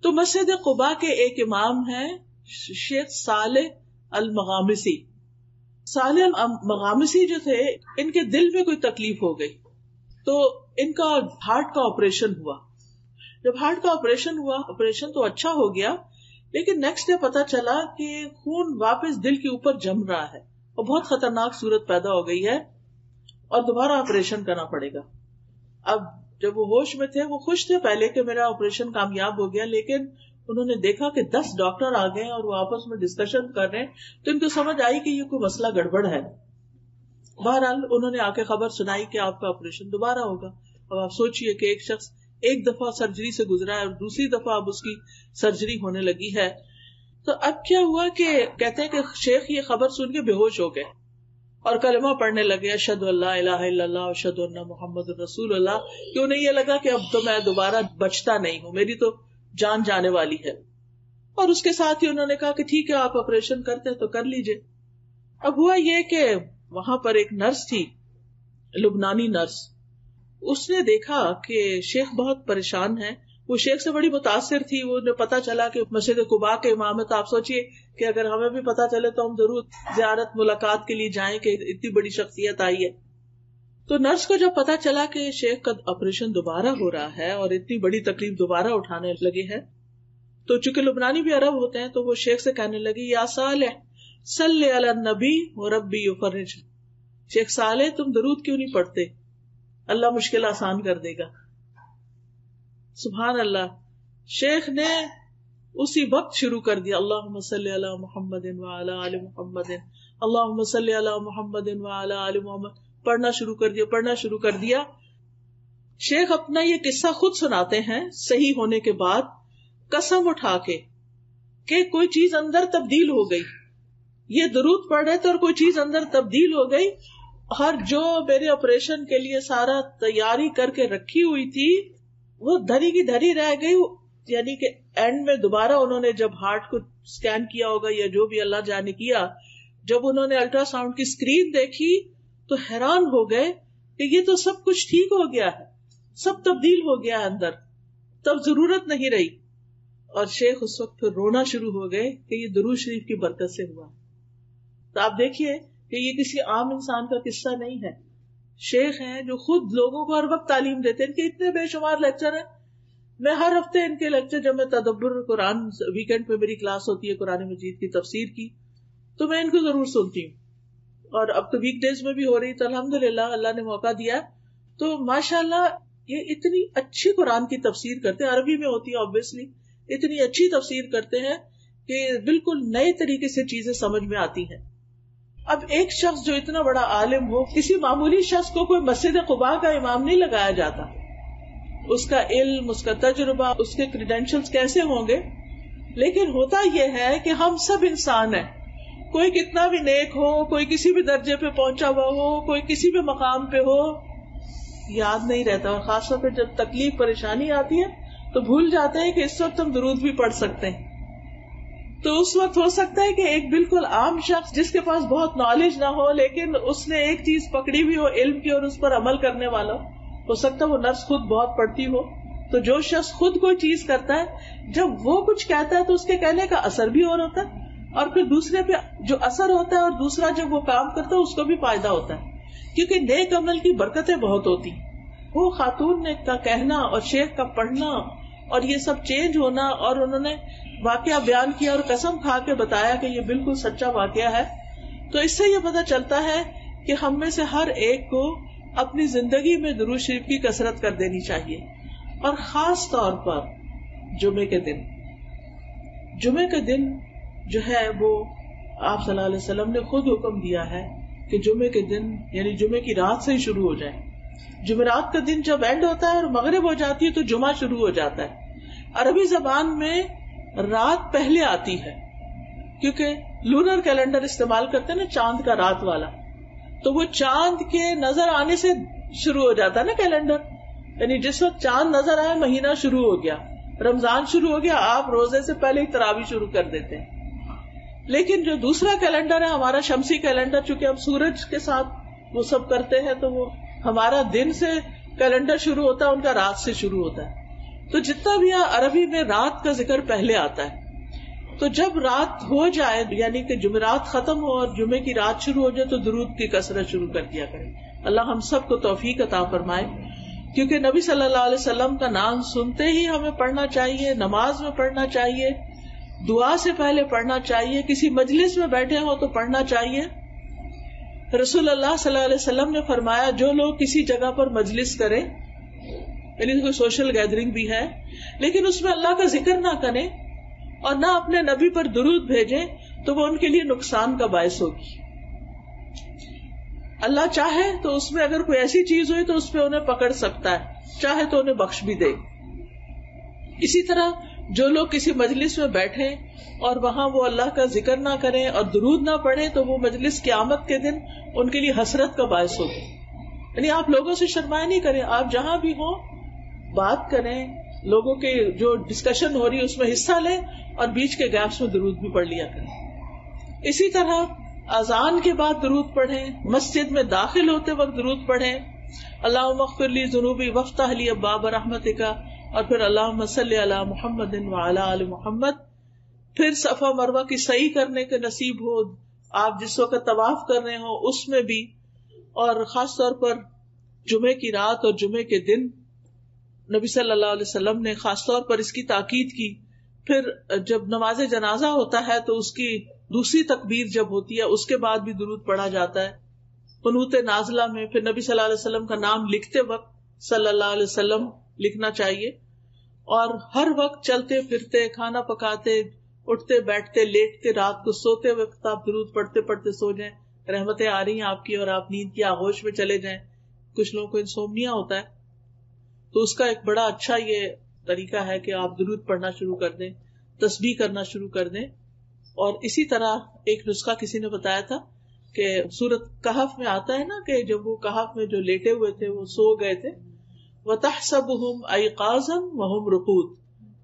تو مسجد قباء کے ایک امام ہیں شیخ صالح المغامسی. صالح المغامسی جو تھے، ان کے دل میں کوئی تکلیف ہو گئی تو ان کا ہارٹ کا آپریشن ہوا. جب ہارٹ کا آپریشن ہوا، آپریشن تو اچھا ہو گیا، لیکن نیکسٹ ڈے پتا چلا کہ خون واپس دل کے اوپر جم رہا ہے اور بہت خطرناک صورت پیدا ہو گئی ہے اور دوبارہ آپریشن کرنا پڑے گا. اب جب وہ ہوش میں تھے، وہ خوش تھے پہلے کہ میرا آپریشن کامیاب ہو گیا، لیکن انہوں نے دیکھا کہ 10 ڈاکٹر آ گئے اور وہ آپس میں ڈسکشن کر رہے ہیں، تو ان کو سمجھ آئی کہ یہ کوئی مسئلہ گڑبڑ ہے. بہرحال انہوں نے آ کے خبر سنائی کہ آپ کا آپریشن دوبارہ ہوگا. اب آپ سوچئے کہ ایک شخص ایک دفعہ سرجری سے گزرا ہے اور دوسری دفعہ اب اس کی سرجری ہونے لگی ہے. تو اب کیا ہوا کہ کہتے ہیں کہ شیخ یہ خبر سن کے بے ہوش ہو گئے. اور کلمہ پڑھنے لگے اشہد ان لا الہ الا اللہ اشہد ان محمد رسول اللہ، کہ انہیں یہ لگا کہ اب تو میں دوبارہ بچتا نہیں ہوں، میری تو جان جانے والی ہے. اور اس کے ساتھ ہی انہوں نے کہا کہ ٹھیک ہے آپ آپریشن کرتے ہیں تو کر لیجئے. اب ہوا یہ کہ وہاں پر ایک نرس تھی، لبنانی نرس، اس نے دیکھا کہ شیخ بہت پریشان ہے. وہ شیخ سے بڑی متاثر تھی. وہ پتا چلا کہ مسجد قباء کے امام ہے، تو آپ سوچئے کہ اگر ہمیں بھی پتا چلے تو ہم ضرور زیارت ملاقات کے لیے جائیں کہ اتنی بڑی شخصیت آئی ہے. تو نرس کو جب پتا چلا کہ شیخ کا آپریشن دوبارہ ہو رہا ہے اور اتنی بڑی تکلیف دوبارہ اٹھانے لگے ہیں، تو چونکہ لبنانی بھی عرب ہوتے ہیں تو وہ شیخ سے کہنے لگی یا صالح صلی علی النبی وربی یفرج. شیخ صالح تم درود کیوں نہیں پڑھتے، اللہ مشکل آسان کر دے گا. سبحان اللہ. شیخ نے اسی وقت شروع کر دیا اللہم صلی علی محمد وعلی آل محمد، اللہم صلی علی محمد وعلی آل محمد، پڑھنا شروع کر دیا. شیخ اپنا یہ قصہ خود سناتے ہیں صحیح ہونے کے بعد، قسم اٹھا کے کہ کوئی چیز اندر تبدیل ہو گئی. یہ درود پڑھ رہے تھے اور کوئی چیز اندر تبدیل ہو گئی، اور جو میرے آپریشن کے لیے سارا تیاری کر کے رکھی ہوئی تھی وہ دھری کی دھری رہ گئی. یعنی کہ اینڈ میں دوبارہ انہوں نے جب ہارٹ کو سکین کیا ہوگا یا جو بھی اللہ جانے کیا، جب انہوں نے الٹرا ساؤنڈ کی اسکرین دیکھی تو حیران ہو گئے کہ یہ تو سب کچھ ٹھیک ہو گیا ہے، سب تبدیل ہو گیا ہے اندر، تب ضرورت نہیں رہی. اور شیخ اس وقت پھر رونا شروع ہو گئے کہ یہ درود شریف کی برکت سے ہوا. تو آپ دیکھیے کہ یہ کسی عام انسان کا قصہ نہیں ہے. شیخ ہیں جو خود لوگوں کو ہر وقت تعلیم دیتے ہیں. ان کے اتنے بے شمار لیکچر ہیں. میں ہر ہفتے ان کے لیکچر، جب میں تدبر قرآن ویکینڈ پہ میری کلاس ہوتی ہے قرآن مجید کی تفسیر کی، تو میں ان کو ضرور سنتی ہوں. اور اب تو ویک ڈیز میں بھی ہو رہی، تو الحمدللہ اللہ نے موقع دیا. تو ماشاءاللہ یہ اتنی اچھی قرآن کی تفسیر کرتے ہیں، عربی میں ہوتی ہے آبویسلی، اتنی اچھی تفسیر کرتے ہیں کہ بالکل نئے طریقے سے چیزیں سمجھ میں آتی ہیں. اب ایک شخص جو اتنا بڑا عالم ہو، کسی معمولی شخص کو کوئی مسجد قباء کا امام نہیں لگایا جاتا. اس کا علم، اس کا تجربہ، اس کے کریڈینشلز کیسے ہوں گے. لیکن ہوتا یہ ہے کہ ہم سب انسان ہیں. کوئی کتنا بھی نیک ہو، کوئی کسی بھی درجے پہ پہنچا ہوا ہو، کوئی کسی بھی مقام پہ ہو، یاد نہیں رہتا. اور خاص طور پہ جب تکلیف پریشانی آتی ہے تو بھول جاتے ہیں کہ اس وقت ہم درود بھی پڑھ سکتے ہیں. تو اس وقت ہو سکتا ہے کہ ایک بالکل عام شخص جس کے پاس بہت نالج نہ ہو، لیکن اس نے ایک چیز پکڑی ہوئی ہو علم کی اور اس پر عمل کرنے والا ہو سکتا ہے وہ نرس خود بہت پڑھتی ہو. تو جو شخص خود کوئی چیز کرتا ہے، جب وہ کچھ کہتا ہے تو اس کے کہنے کا اثر بھی اور ہوتا ہے، اور پھر دوسرے پہ جو اثر ہوتا ہے اور دوسرا جب وہ کام کرتا ہے اس کو بھی فائدہ ہوتا ہے. کیونکہ نیک عمل کی برکتیں بہت ہوتی. وہ خاتون نے کا کہنا اور شیخ کا پڑھنا اور یہ سب چینج ہونا، اور انہوں نے واقعہ بیان کیا اور قسم کھا کے بتایا کہ یہ بالکل سچا واقعہ ہے. تو اس سے یہ پتہ چلتا ہے کہ ہم میں سے ہر ایک کو اپنی زندگی میں درود شریف کی کثرت کر دینی چاہیے. اور خاص طور پر جمعے کے دن جو ہے وہ آپ صلی اللہ علیہ وسلم نے خود حکم دیا ہے کہ جمعے کے دن یعنی جمعے کی رات سے ہی شروع ہو جائے. جمعرات کا دن جب اینڈ ہوتا ہے اور مغرب ہو جاتی ہے تو جمعہ شروع ہو جاتا ہے. عربی زبان میں رات پہلے آتی ہے کیونکہ لونر کیلنڈر استعمال کرتے ہیں نا، چاند کا رات والا. تو وہ چاند کے نظر آنے سے شروع ہو جاتا ہے نا کیلنڈر. یعنی جس وقت چاند نظر آئے مہینہ شروع ہو گیا، رمضان شروع ہو گیا، آپ روزے سے پہلے ہی تراویح شروع کر دیتے ہیں. لیکن جو دوسرا کیلنڈر ہے ہمارا شمسی کیلنڈر، چونکہ ہم سورج کے ساتھ وہ سب کرتے ہیں تو وہ ہمارا دن سے کیلنڈر شروع ہوتا ہے، ان کا رات سے شروع ہوتا ہے. تو جتنا بھی عربی میں رات کا ذکر پہلے آتا ہے. تو جب رات ہو جائے یعنی کہ جمعرات ختم ہو اور جمعے کی رات شروع ہو جائے تو درود کی کثرت شروع کر دیا کریں. اللہ ہم سب کو توفیق عطا فرمائے. کیونکہ نبی صلی اللہ علیہ وسلم کا نام سنتے ہی ہمیں پڑھنا چاہیے، نماز میں پڑھنا چاہیے، دعا سے پہلے پڑھنا چاہیے، کسی مجلس میں بیٹھے ہو تو پڑھنا چاہیے. رسول اللہ صلی اللہ علیہ وسلم نے فرمایا جو لوگ کسی جگہ پر مجلس کریں، یعنی کوئی سوشل گیدرنگ بھی ہے لیکن اس میں اللہ کا ذکر نہ کریں اور نہ اپنے نبی پر درود بھیجیں تو وہ ان کے لیے نقصان کا باعث ہوگی. اللہ چاہے تو اس میں اگر کوئی ایسی چیز ہوئی تو اس پہ انہیں پکڑ سکتا ہے، چاہے تو انہیں بخش بھی دے. اسی طرح جو لوگ کسی مجلس میں بیٹھے اور وہاں وہ اللہ کا ذکر نہ کریں اور درود نہ پڑھیں تو وہ مجلس قیامت کے دن ان کے لیے حسرت کا باعث ہوگی. یعنی آپ لوگوں سے شرمائے نہیں کریں, آپ جہاں بھی ہوں بات کریں, لوگوں کے جو ڈسکشن ہو رہی ہے اس میں حصہ لیں اور بیچ کے گیپس میں درود بھی پڑھ لیا کریں. اسی طرح اذان کے بعد درود پڑھیں, مسجد میں داخل ہوتے وقت درود پڑھیں, اللہم اغفر لی ذنوبی وافتح لی ابواب رحمتک, اور پھر اللہم صلی علی محمد وعلی آل محمد. پھر صفا مروہ کی سعی کرنے کے نصیب ہو, آپ جس وقت طواف کر رہے ہوں اس میں بھی, اور خاص طور پر جمعے کی رات اور جمعے کے دن نبی صلی اللہ علیہ وسلم نے خاص طور پر اس کی تاکید کی. پھر جب نماز جنازہ ہوتا ہے تو اس کی دوسری تکبیر جب ہوتی ہے اس کے بعد بھی درود پڑھا جاتا ہے. قنوت نازلہ میں پھر نبی صلی اللہ علیہ وسلم کا نام لکھتے وقت صلی اللہ علیہ وسلم لکھنا چاہیے, اور ہر وقت چلتے پھرتے, کھانا پکاتے, اٹھتے بیٹھتے, لیٹتے, رات کو سوتے وقت آپ درود پڑھتے پڑھتے سو جائیں. رحمتیں آ رہی ہیں آپ کی اور آپ نیند کی آغوش میں چلے جائیں. کچھ لوگوں کو انسومنیا ہوتا ہے تو اس کا ایک بڑا اچھا یہ طریقہ ہے کہ آپ درود پڑھنا شروع کر دیں, تسبیح کرنا شروع کر دیں. اور اسی طرح ایک نسخہ کسی نے بتایا تھا کہ سورۃ کہف میں آتا ہے نا کہ جب وہ کہف میں جو لیٹے ہوئے تھے وہ سو گئے تھے, وَتَحْسَبُهُمْ أَيْقَاظًا وَهُمْ رُقُودٌ,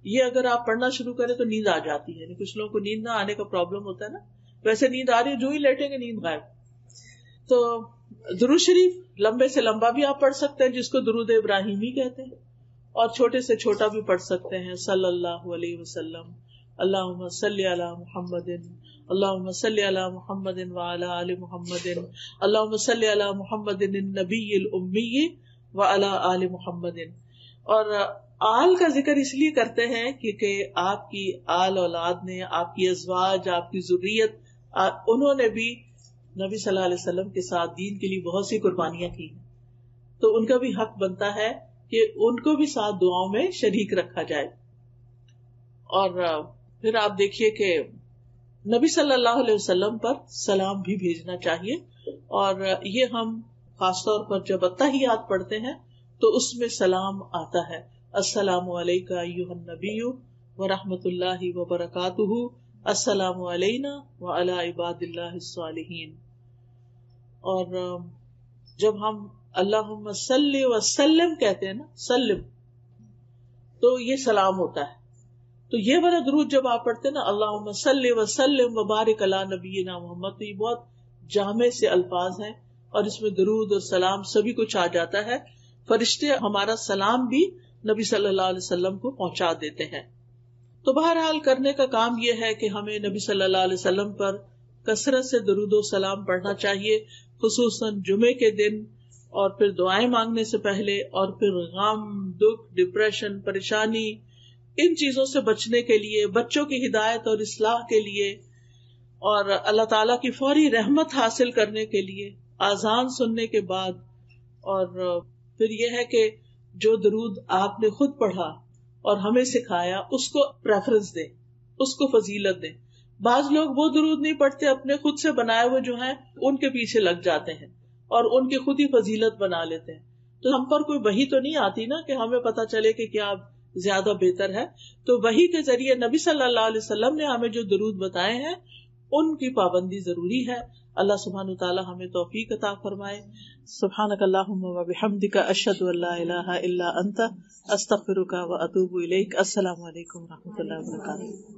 یہ اگر آپ پڑھنا شروع کریں تو نیند آ جاتی ہے. یعنی کچھ لوگوں کو نیند نہ آنے کا پرابلم ہوتا ہے نا, ویسے نیند آ رہی ہے جو ہی لیٹیں گے نیند غائب. تو درود شریف لمبے سے لمبا بھی آپ پڑھ سکتے ہیں جس کو درود ابراہیمی کہتے ہیں, اور چھوٹے سے چھوٹا بھی پڑھ سکتے ہیں. صلی اللہ علیہ وسلم, اللہم صلی علی محمد, اللہم صلی علی محمد وعلی آل محمد, اللہم صلی علی محمد النبی الامی وعلی آل محمد. اور آل کا ذکر اس لیے کرتے ہیں کیونکہ آپ کی آل اولاد نے, آپ کی ازواج, آپ کی ذریت, انہوں نے بھی نبی صلی اللہ علیہ وسلم کے ساتھ دین کے لیے بہت سی قربانیاں کی ہیں, تو ان کا بھی حق بنتا ہے کہ ان کو بھی ساتھ دعاؤں میں شریک رکھا جائے. اور پھر آپ دیکھیے کہ نبی صلی اللہ علیہ وسلم پر سلام بھی بھیجنا چاہیے, اور یہ ہم خاص طور پر جب اتحیات پڑھتے ہیں تو اس میں سلام آتا ہے, السلام علیکہ ایھا النبی ورحمۃ اللہ وبرکاتہ, السلام علینا وعلی عباد اللہ الصالحین. اور جب ہم اللہم صلی وسلم کہتے ہیں نا, سلم, تو یہ سلام ہوتا ہے. تو یہ والا درود جب آپ پڑھتے ہیں نا, اللہم صلی وسلم وبارک علی نبینا محمد, تو یہ بہت جامع سے الفاظ ہیں اور اس میں درود اور سلام سبھی کچھ آ جاتا ہے. فرشتے ہمارا سلام بھی نبی صلی اللہ علیہ وسلم کو پہنچا دیتے ہیں. تو بہرحال کرنے کا کام یہ ہے کہ ہمیں نبی صلی اللہ علیہ وسلم پر کثرت سے درود و سلام پڑھنا چاہیے, خصوصاً جمعے کے دن, اور پھر دعائیں مانگنے سے پہلے, اور پھر غم, دکھ, ڈپریشن, پریشانی, ان چیزوں سے بچنے کے لیے, بچوں کی ہدایت اور اصلاح کے لیے, اور اللہ تعالیٰ کی فوری رحمت حاصل کرنے کے لیے آذان سننے کے بعد. اور پھر یہ ہے کہ جو درود آپ نے خود پڑھا اور ہمیں سکھایا اس کو پریفرنس دیں, اس کو فضیلت دیں. بعض لوگ وہ درود نہیں پڑھتے, اپنے خود سے بنائے ہوئے جو ہیں ان کے پیچھے لگ جاتے ہیں اور ان کی خود ہی فضیلت بنا لیتے ہیں. تو ہم پر کوئی وحی تو نہیں آتی نا کہ ہمیں پتا چلے کہ کیا زیادہ بہتر ہے. تو وحی کے ذریعے نبی صلی اللہ علیہ وسلم نے ہمیں جو درود بتائے ہیں ان کی پابندی ضروری ہے. اللہ سبحانہ وتعالی ہمیں توفیق عطا فرمائے. سبحانک اللہم و بحمدک, اشہد ان لا الہ الا انت, استغفرک و اتوب الیک. السلام علیکم و رحمۃ اللہ وبرکاتہ.